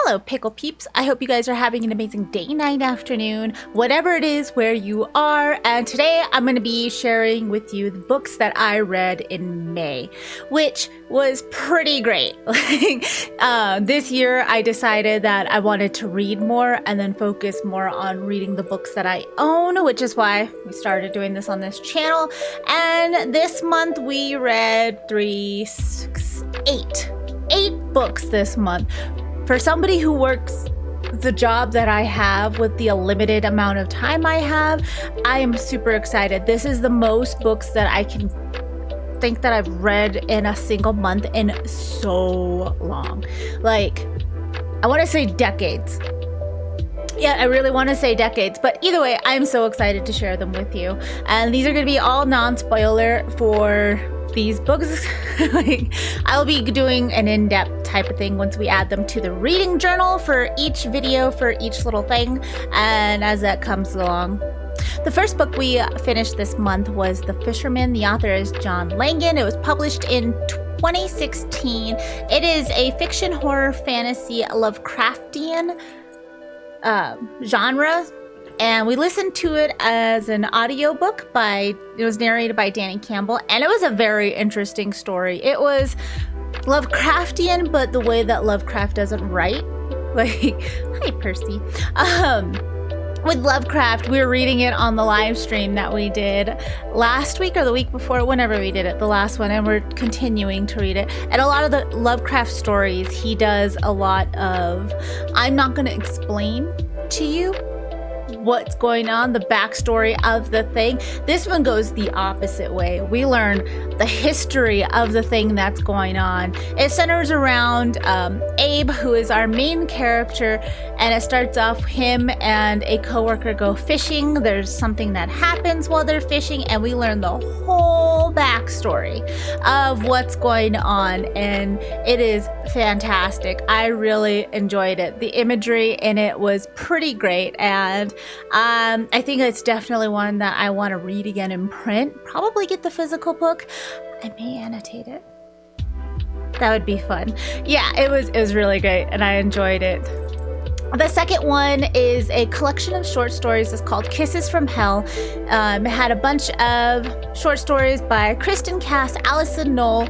Hello, Pickle Peeps. I hope you guys are having an amazing day, night, afternoon, whatever it is where you are. And today I'm going to be sharing with you the books that I read in May, which was pretty great. This year I decided that I wanted to read more and then focus more on reading the books that I own, which is why we started doing this on this channel. And this month we read 8 books this month. For somebody who works the job that I have with the limited amount of time I have, I am super excited. This is the most books that I can think that I've read in a single month in so long. Like, I want to say decades. Yeah, I really want to say decades, but either way, I'm so excited to share them with you. And these are going to be all non-spoiler for these books. I'll be doing an in-depth type of thing once we add them to the reading journal for each video, for each little thing, and as that comes along. The first book we finished this month was The Fisherman. The author is John Langan. It was published in 2016. It is a fiction, horror, fantasy, Lovecraftian genre. And we listened to it as an audiobook it was narrated by Danny Campbell, and it was a very interesting story. It was Lovecraftian, but the way that Lovecraft doesn't write. Like, hi, Percy. With Lovecraft, we were reading it on the live stream that we did last week or the week before, whenever we did it, the last one, and we're continuing to read it. And a lot of the Lovecraft stories, he does a lot of, I'm not going to explain to you what's going on, the backstory of the thing. This one goes the opposite way. We learn the history of the thing that's going on. It centers around Abe, who is our main character, and it starts off him and a coworker go fishing. There's something that happens while they're fishing, and we learn the whole backstory of what's going on, and it is fantastic. I really enjoyed it. The imagery in it was pretty great, and I think it's definitely one that I want to read again in print. Probably get the physical book. I may annotate it. That would be fun. Yeah, it was really great, and I enjoyed it. The second one is a collection of short stories. It's called Kisses from Hell. It had a bunch of short stories by Kristen Cass, Allison Knoll,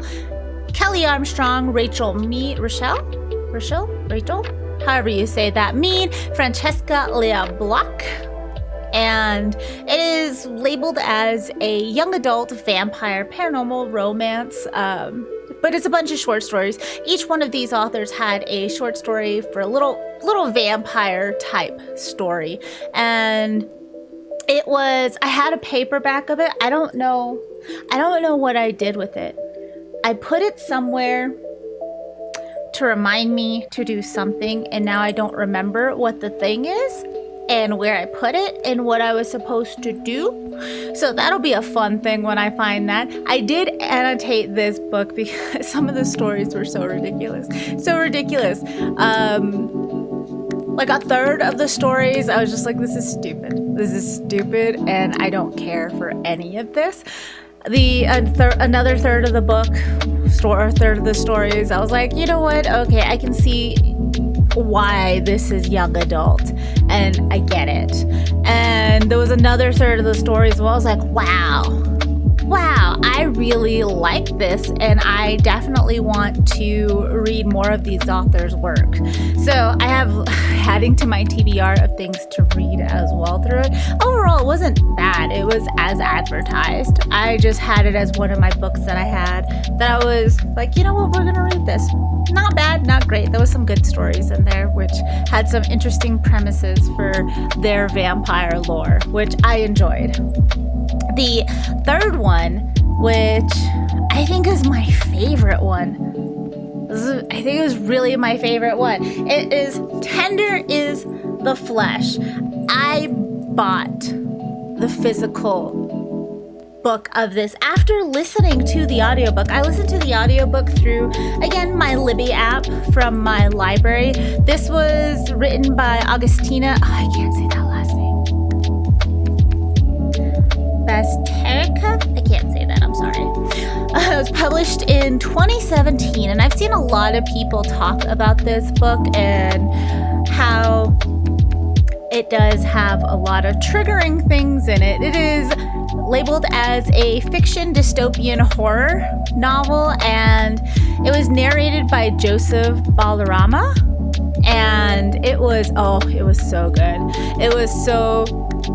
Kelly Armstrong, Rachel, however you say that, Francesca Lea Block. And it is labeled as a young adult vampire paranormal romance, but it's a bunch of short stories. Each one of these authors had a short story for a little vampire type story, and I had a paperback of it. I don't know what I did with it. I put it somewhere to remind me to do something, and now I don't remember what the thing is and where I put it and what I was supposed to do. So that'll be a fun thing when I find that. I did annotate this book because some of the stories were so ridiculous. Like a third of the stories, I was just like, this is stupid, and I don't care for any of this. Another third of the book, or third of the stories, I was like, you know what? Okay, I can see why this is young adult, and I get it. And there was another third of the stories where I was like, wow, I really like this, and I definitely want to read more of these authors' work. So I have adding to my TBR of things to read as well through it. Overall, it wasn't bad. It was as advertised. I just had it as one of my books that I had that I was like, you know what, we're gonna read this. Not bad, not great. There was some good stories in there, which had some interesting premises for their vampire lore, which I enjoyed. The third one, which I think is my favorite one. I think it was really my favorite one. It is Tender is the Flesh. I bought the physical book of this after listening to the audiobook. I listened to the audiobook through, again, my Libby app from my library. This was written by Augustina. I can't say that last name. Basterica? I can't say that, I'm sorry. It was was published in 2017, and I've seen a lot of people talk about this book and how it does have a lot of triggering things in it. It is labeled as a fiction dystopian horror novel, and it was narrated by Joseph Balarama. And it was so good. It was so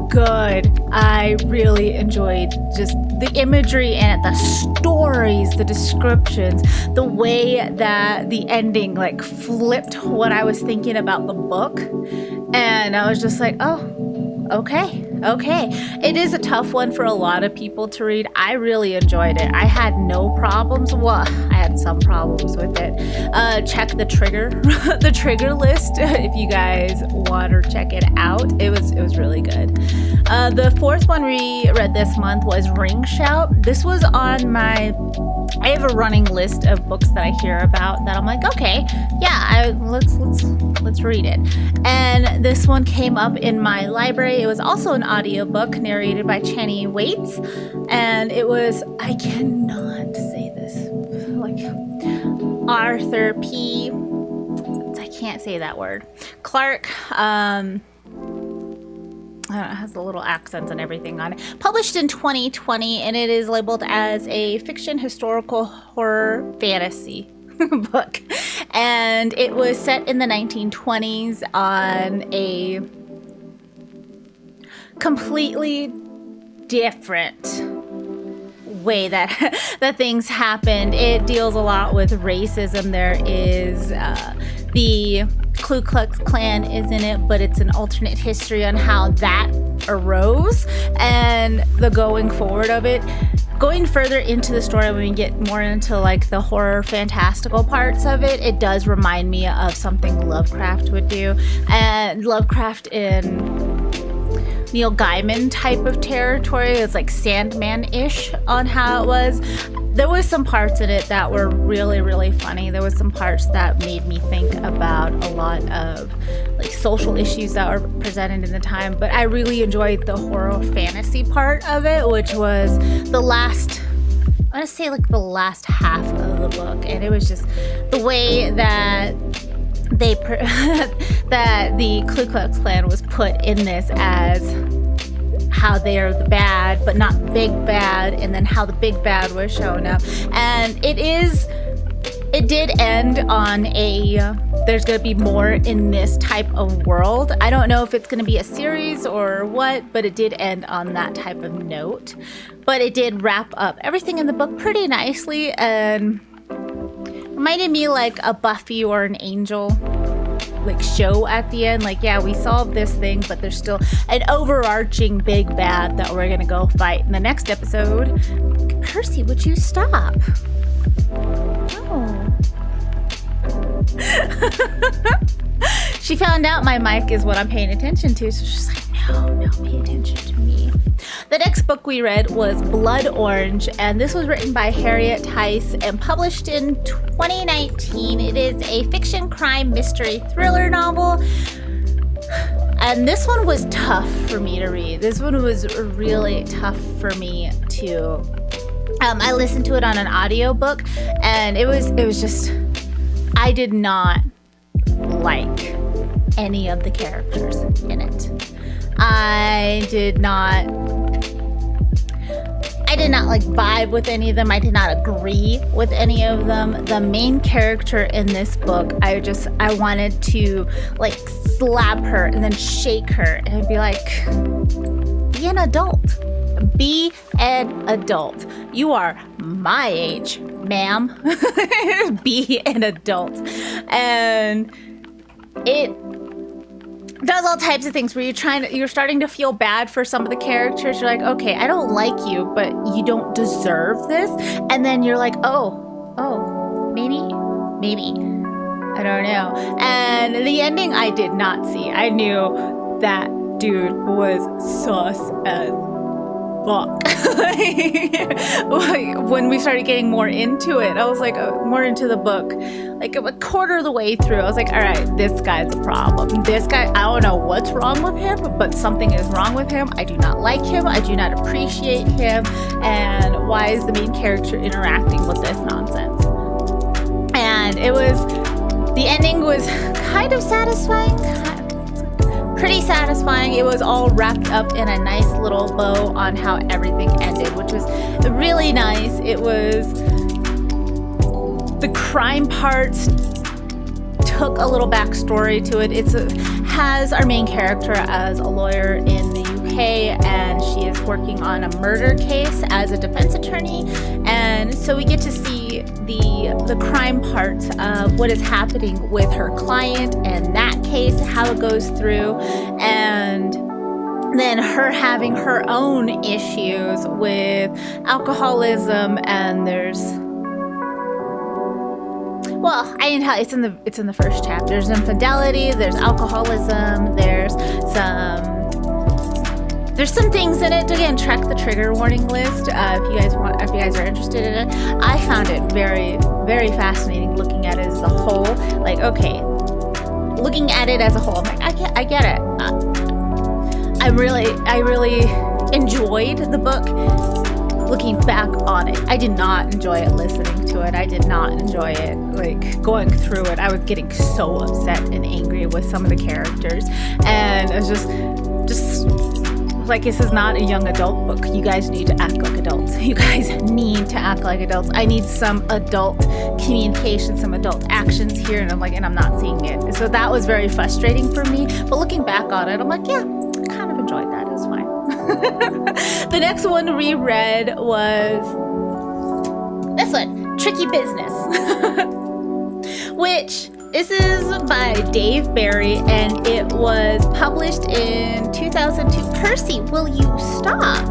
good. I really enjoyed just the imagery and the stories, the descriptions, the way that the ending like flipped what I was thinking about the book. And I was just like, oh, okay. It is a tough one for a lot of people to read. I really enjoyed it. I had no problems. Well, I had some problems with it. Check the trigger, the trigger list if you guys want to check it out. It was really good. The fourth one we read this month was Ring Shout. This was on my. I have a running list of books that I hear about that I'm like, okay, yeah, let's read it. And this one came up in my library. It was also an audiobook narrated by Chenny Waits, and it was, I cannot say this, like Arthur P. I can't say that word. Clarke. It has the little accents and everything on it. Published in 2020, and it is labeled as a fiction historical horror fantasy book. And it was set in the 1920s on a completely different way that things happened. It deals a lot with racism. There is the Ku Klux Klan is in it, but it's an alternate history on how that arose and the going forward of it. Going further into the story, when we get more into like the horror fantastical parts of it, it does remind me of something Lovecraft would do. And Lovecraft in Neil Gaiman type of territory. It's like Sandman-ish on how it was. There was some parts in it that were really, really funny. There was some parts that made me think about a lot of like social issues that were presented in the time. But I really enjoyed the horror fantasy part of it, which was the last, I want to say like the last half of the book. And it was just the way that that the Ku Klux Klan was put in this as how they are the bad, but not big bad, and then how the big bad was showing up. And it did end on there's going to be more in this type of world. I don't know if it's going to be a series or what, but it did end on that type of note. But it did wrap up everything in the book pretty nicely, and reminded me like a Buffy or an Angel like show at the end. Like, yeah, we solved this thing, but there's still an overarching big bad that we're gonna go fight in the next episode. Percy, would you stop? No. She found out my mic is what I'm paying attention to, so she's like, no, pay attention to me. The next book we read was Blood Orange, and this was written by Harriet Tice and published in 2019. It is a fiction crime mystery thriller novel, and this one was tough for me to read. This one was really tough for me to I listened to it on an audiobook, and it was just, I did not like any of the characters in it. I did not like vibe with any of them. I did not agree with any of them. The main character in this book, I wanted to like slap her and then shake her and be like, be an adult. Be an adult. You are my age, ma'am. Be an adult. And it does all types of things where you're starting to feel bad for some of the characters. You're like, okay, I don't like you, but you don't deserve this. And then you're like, oh, maybe. I don't know. And the ending I did not see. I knew that dude was sus as book. Like, when we started getting more into it, I was like, more into the book, like a quarter of the way through, I was like, all right, this guy's a problem. This guy, I don't know what's wrong with him, but something is wrong with him. I do not like him. I do not appreciate him. And why is the main character interacting with this nonsense? And the ending was kind of satisfying, pretty satisfying. It was all wrapped up in a nice little bow on how everything ended, which was really nice. It was, the crime parts took a little backstory to it. Has our main character as a lawyer in the UK, and she is working on a murder case as a defense attorney, and so we get to see the crime parts of what is happening with her client and that case, how it goes through, and then her having her own issues with alcoholism, and it's in the first chapter. There's infidelity, there's alcoholism, there's some things in it. Again, check the trigger warning list if you guys are interested in it. I found it very, very fascinating looking at it as a whole. Like, okay, looking at it as a whole, I'm like, I get it. I really enjoyed the book. Looking back on it, I did not enjoy it listening to it. I did not enjoy it, like, going through it. I was getting so upset and angry with some of the characters, and I was just like, this is not a young adult book. You guys need to act like adults. You guys need to act like adults. I need some adult communication, some adult actions here, and I'm not seeing it. So that was very frustrating for me. But looking back on it, I'm like, yeah, I kind of enjoyed that. It was fine. The next one we read was this one, Tricky Business, which this is by Dave Barry, and it was published in 2002. Percy, will you stop?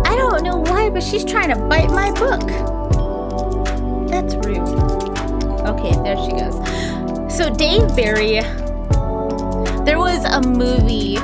I don't know why, but she's trying to bite my book. That's rude. Okay, there she goes. So Dave Barry, there was a movie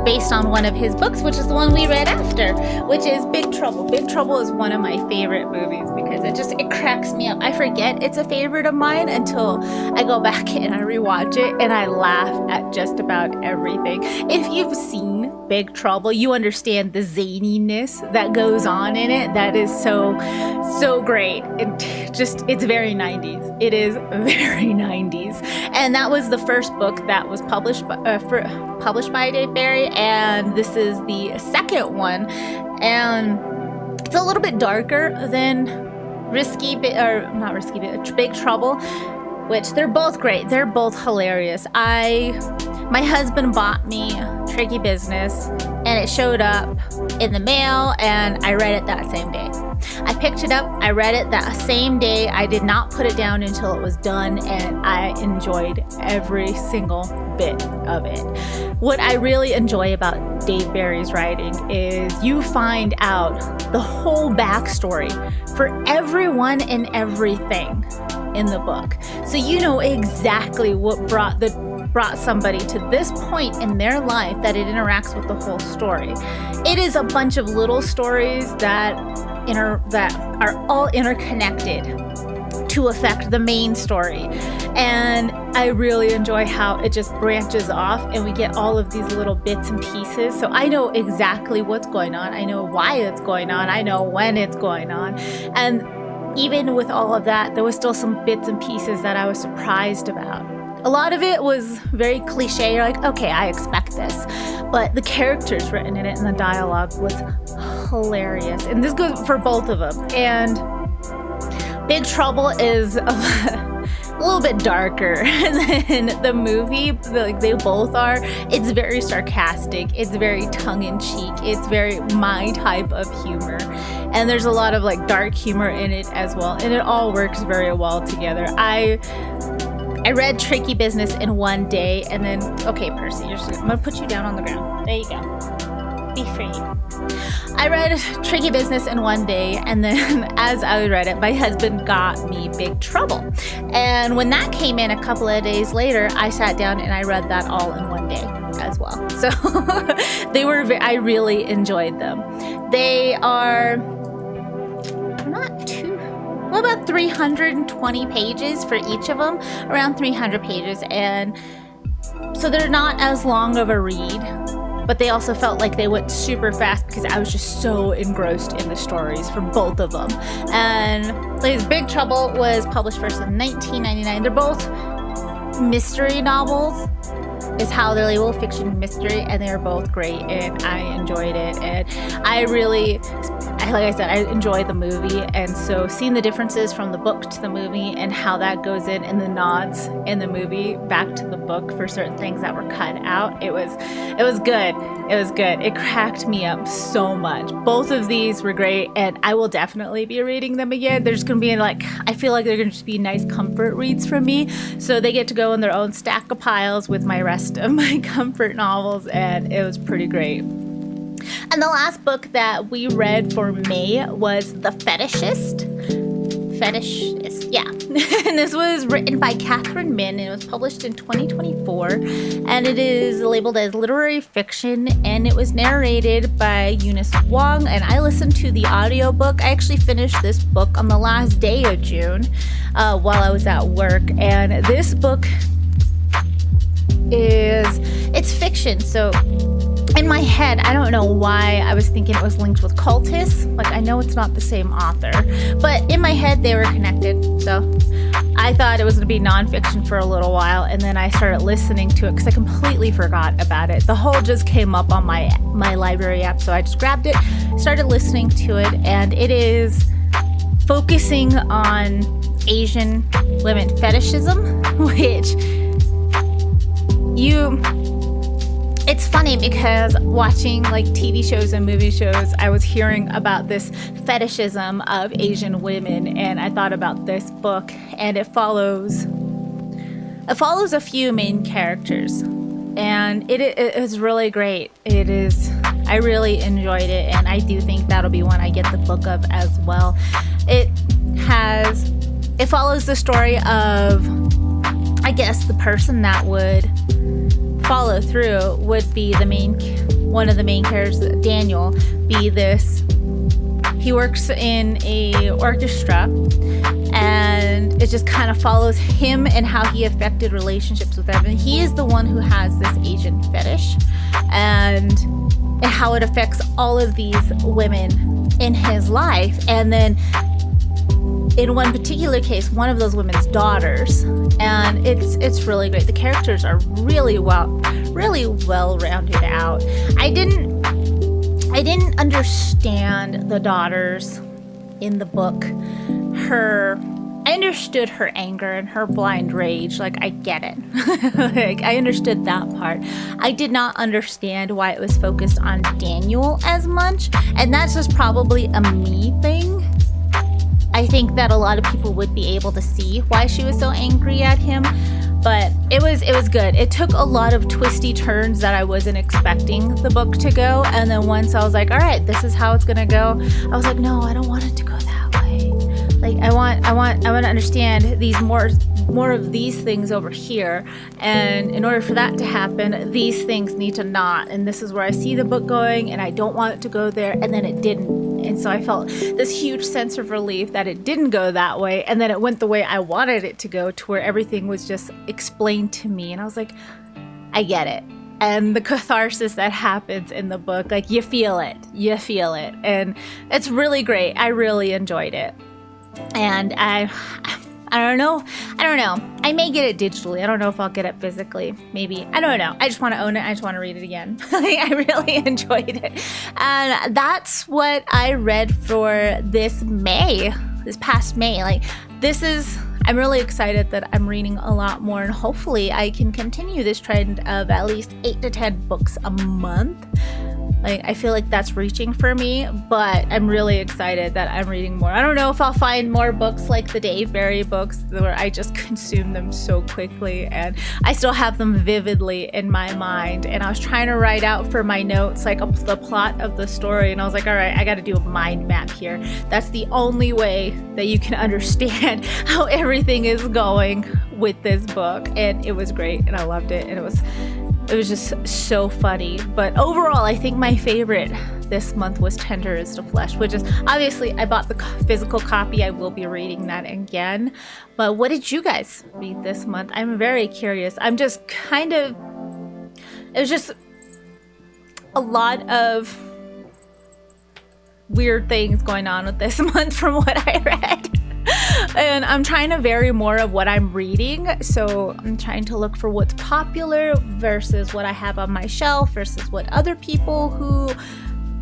based on one of his books, which is the one we read after, which is Big Trouble. Big Trouble is one of my favorite movies because it cracks me up. I forget it's a favorite of mine until I go back and I rewatch it, and I laugh at just about everything. If you've seen Big Trouble, you understand the zaniness that goes on in it. That is so great. It's very 90s. It is very 90s. And that was the first book that was published by Dave Barry, and this is the second one, and it's a little bit darker than Big Trouble, which they're both great. They're both hilarious. My husband bought me Tricky Business, and it showed up in the mail, and I read it that same day. I picked it up, I read it that same day. I did not put it down until it was done, and I enjoyed every single bit of it. What I really enjoy about Dave Barry's writing is you find out the whole backstory for everyone and everything in the book. So you know exactly what brought somebody to this point in their life that it interacts with the whole story. It is a bunch of little stories that are all interconnected to affect the main story. And I really enjoy how it just branches off and we get all of these little bits and pieces. So I know exactly what's going on. I know why it's going on. I know when it's going on. And even with all of that, there was still some bits and pieces that I was surprised about. A lot of it was very cliche. You're like, okay, I expect this. But the characters written in it and the dialogue was hilarious. And this goes for both of them. And Big Trouble is a little bit darker than the movie. Like they both are. It's very sarcastic. It's very tongue-in-cheek. It's very my type of humor. And there's a lot of like dark humor in it as well. And it all works very well together. I read Tricky Business in one day, and then, okay, Percy, I'm going to put you down on the ground. There you go. Be free. I read Tricky Business in one day, and then as I read it, my husband got me Big Trouble. And when that came in a couple of days later, I sat down and I read that all in one day as well. well. So I really enjoyed them. They are not too, well, about 320 pages for each of them, around 300 pages. And so they're not as long of a read, but they also felt like they went super fast because I was just so engrossed in the stories for both of them. And Big Trouble was published first in 1999. They're both mystery novels, is how they're labeled, fiction mystery, and they are both great, and I enjoyed it. And like I said, I enjoyed the movie, and so seeing the differences from the book to the movie and how that goes in, and the nods in the movie back to the book for certain things that were cut out, it was good. It was good. It cracked me up so much. Both of these were great, and I will definitely be reading them again. They're just gonna be I feel like they're gonna just be nice comfort reads for me, so they get to go in their own stack of piles with my rest of my comfort novels, and it was pretty great. And the last book that we read for May was The Fetishist, yeah. And this was written by Catherine Min, and it was published in 2024, and it is labeled as literary fiction, and it was narrated by Eunice Wong, and I listened to the audiobook. I actually finished this book on the last day of June while I was at work, and this book it's fiction. So in my head, I don't know why I was thinking it was linked with cultists. I know it's not the same author, but in my head they were connected. So I thought it was going to be nonfiction for a little while, and then I started listening to it because I completely forgot about it. The whole just came up on my library app, so I just grabbed it, started listening to it, and it is focusing on Asian women fetishism, which it's funny because watching TV shows and movie shows, I was hearing about this fetishism of Asian women, and I thought about this book, and it follows a few main characters, and it is really great. I really enjoyed it, and I do think that'll be one I get the book of as well. It follows the story of, I guess, the person that would follow through would be one of the main characters, Daniel. He works in a orchestra, and it just kind of follows him and how he affected relationships with them. And he is the one who has this Asian fetish, and how it affects all of these women in his life. And then in one particular case, one of those women's daughters, and it's really great. The characters are really well rounded out. I didn't understand the daughters in the book. I understood her anger and her blind rage. I get it. I understood that part. I did not understand why it was focused on Daniel as much, and that's just probably a me thing. I think that a lot of people would be able to see why she was so angry at him, but it was good. It took a lot of twisty turns that I wasn't expecting the book to go, and then once I was like, all right, this is how it's gonna go, I was like, no, I don't want it to go that way. I want to understand these more of these things over here, and in order for that to happen, these things need to not, and this is where I see the book going, and I don't want it to go there, and then it didn't. And so I felt this huge sense of relief that it didn't go that way, and then it went the way I wanted it to go, to where everything was just explained to me, and I was like, I get it. And the catharsis that happens in the book, you feel it, and it's really great. I really enjoyed it, and I don't know. I may get it digitally. I don't know if I'll get it physically. Maybe. I don't know. I just want to own it. I just want to read it again. I really enjoyed it. And that's what I read for this past May. I'm really excited that I'm reading a lot more, and hopefully I can continue this trend of at least 8 to 10 books a month. I feel like that's reaching for me, but I'm really excited that I'm reading more. I don't know if I'll find more books like the Dave Barry books where I just consume them so quickly, and I still have them vividly in my mind. And I was trying to write out for my notes the plot of the story, and I was like, all right, I got to do a mind map here. That's the only way that you can understand how everything is going with this book. And it was great, and I loved it, and it was it was just so funny. But overall, I think my favorite this month was Tender is the Flesh, which is obviously I bought the physical copy. I will be reading that again. But what did you guys read this month? I'm very curious. I'm just kind of, it was just a lot of weird things going on with this month from what I read. And I'm trying to vary more of what I'm reading. So I'm trying to look for what's popular versus what I have on my shelf versus what other people who,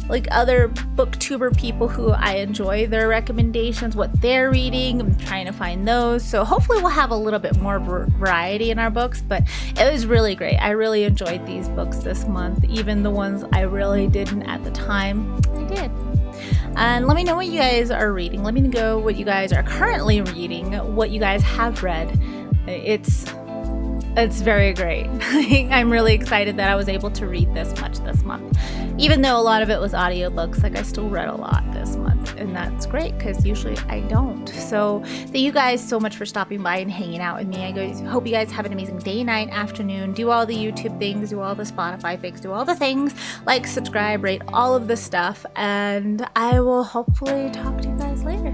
like other booktuber people who I enjoy their recommendations, what they're reading. I'm trying to find those. So hopefully we'll have a little bit more variety in our books, but it was really great. I really enjoyed these books this month, even the ones I really didn't at the time. I did. And let me know what you guys are reading. Let me know what you guys are currently reading, what you guys have read. It's very great. I'm really excited that I was able to read this much this month. Even though a lot of it was audiobooks, like I still read a lot this month. And that's great because usually I don't. So thank you guys so much for stopping by and hanging out with me. I hope you guys have an amazing day, night, afternoon. Do all the YouTube things, do all the Spotify things, do all the things. Like, subscribe, rate, all of the stuff. And I will hopefully talk to you guys later.